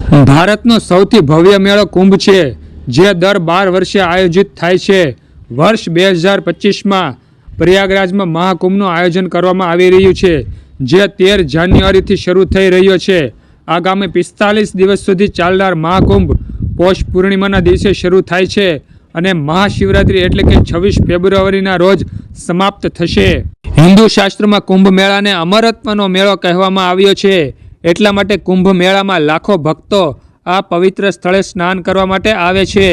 ભારતનો સૌથી ભવ્ય મેળો કુંભ છે, જે દર 12 વર્ષે આયોજિત થાય છે. વર્ષ 2025માં પ્રયાગરાજમાં મહાકુંભનું આયોજન કરવામાં આવી રહ્યું છે, જે 13 જાન્યુઆરીથી શરૂ થઈ રહ્યો છે. આગામી 45 દિવસ સુધી ચાલનાર મહાકુંભ પૌષ પૂર્ણિમાના દિવસે શરૂ થાય છે અને મહાશિવરાત્રિ એટલે કે 26 ફેબ્રુઆરીના રોજ સમાપ્ત થશે. હિન્દુ શાસ્ત્રમાં કુંભ મેળાને અમરત્વનો મેળો કહેવામાં આવ્યો છે. એટલા માટે કુંભ મેળામાં લાખો ભક્તો આ પવિત્ર સ્થળે સ્નાન કરવા માટે આવે છે,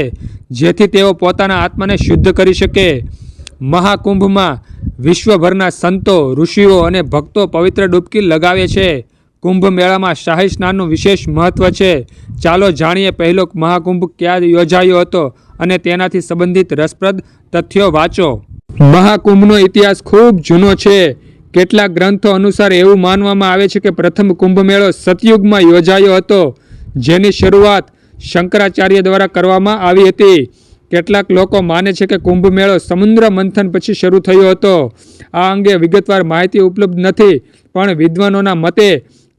જેથી તેઓ પોતાના આત્માને શુદ્ધ કરી શકે. મહાકુંભમાં વિશ્વભરના સંતો, ઋષિઓ અને ભક્તો પવિત્ર ડૂબકી લગાવે છે. કુંભ મેળામાં શાહી સ્નાનનું વિશેષ મહત્વ છે. ચાલો જાણીએ પહેલો મહાકુંભ ક્યાં યોજાયો હતો અને તેનાથી સંબંધિત રસપ્રદ તથ્યો વાંચો. મહાકુંભનો ઇતિહાસ ખૂબ જૂનો છે. કેટલાક ગ્રંથો અનુસાર એવું માનવામાં આવે છે કે પ્રથમ કુંભ મેળો સતયુગમાં યોજાયો હતો, જેની શરૂઆત શંકરાચાર્ય દ્વારા કરવામાં આવી હતી. કેટલાક લોકો માને છે કે કુંભ મેળો સમુદ્ર મંથન પછી શરૂ થયો હતો. આ અંગે વિગતવાર માહિતી ઉપલબ્ધ નથી, પણ વિદ્વાનોના મતે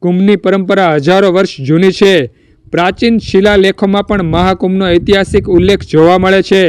કુંભની પરંપરા હજારો વર્ષ જૂની છે. પ્રાચીન શિલાલેખોમાં પણ મહાકુંભનો ઐતિહાસિક ઉલ્લેખ જોવા મળે છે.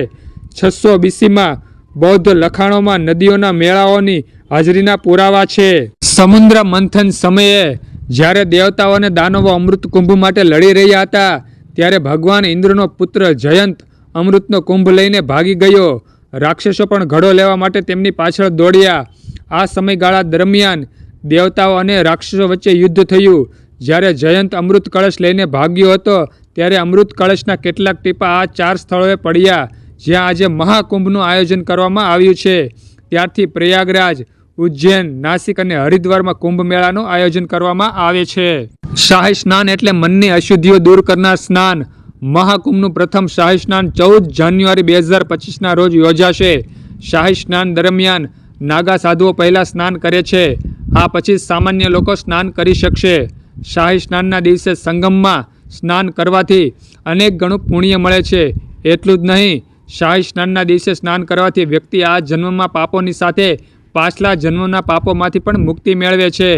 600 BCમાં બૌદ્ધ લખાણોમાં નદીઓના મેળાઓની હાજરીના પુરાવા છે. સમુદ્ર મંથન સમયે જ્યારે દેવતાઓ અને દાનવો અમૃત કુંભ માટે લડી રહ્યા હતા, ત્યારે ભગવાન ઇન્દ્રનો પુત્ર જયંત અમૃતનો કુંભ લઈને ભાગી ગયો. રાક્ષસો પણ ઘડો લેવા માટે તેમની પાછળ દોડ્યા. આ સમયગાળા દરમિયાન દેવતાઓ અને રાક્ષસો વચ્ચે યુદ્ધ થયું. જ્યારે જયંત અમૃત કળશ લઈને ભાગ્યો હતો, ત્યારે અમૃત કળશના કેટલાક ટીપા આ 4 સ્થળોએ પડ્યા જ્યાં આજે મહાકુંભનું આયોજન કરવામાં આવ્યું છે. ત્યારથી પ્રયાગરાજ, ઉજ્જૈન, નાસિક અને હરિદ્વારમાં કુંભ મેળાનું આયોજન કરવામાં આવે છે. શાહી સ્નાન એટલે મનની અશુદ્ધિઓ દૂર કરનાર સ્નાન. મહાકુંભનું પ્રથમ શાહી સ્નાન 14 જાન્યુઆરી 2025ના રોજ યોજાશે. શાહી સ્નાન દરમિયાન નાગા સાધુઓ પહેલા સ્નાન કરે છે. આ પછી સામાન્ય લોકો સ્નાન કરી શકશે. શાહી સ્નાનના દિવસે સંગમમાં સ્નાન કરવાથી અનેક ગણું પુણ્ય મળે છે. એટલું જ નહીં, શાહી સ્નાનના દિવસે સ્નાન કરવાથી વ્યક્તિ આ જન્મમાં પાપોની સાથે પાછલા જન્મના પાપોમાંથી પણ મુક્તિ મેળવે છે.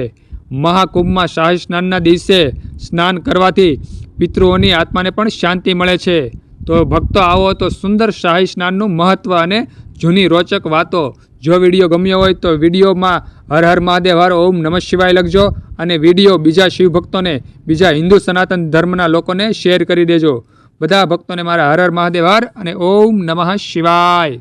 મહાકુંભમાં શાહી સ્નાનના દિવસે સ્નાન કરવાથી પિતૃઓની આત્માને પણ શાંતિ મળે છે. તો ભક્તો, આવો તો સુંદર શાહી સ્નાનનું મહત્વ અને જૂની રોચક વાતો. જો વિડીયો ગમ્યો હોય તો વિડીયોમાં હર હર મહાદેવ, હર ઓમ નમઃ શિવાય લખજો અને વિડીયો બીજા શિવ ભક્તોને, બીજા હિન્દુ સનાતન ધર્મના લોકોને શેર કરી દેજો. બધા ભક્તોને મારા હર હર મહાદેવ, હર અને ઓમ નમઃ શિવાય.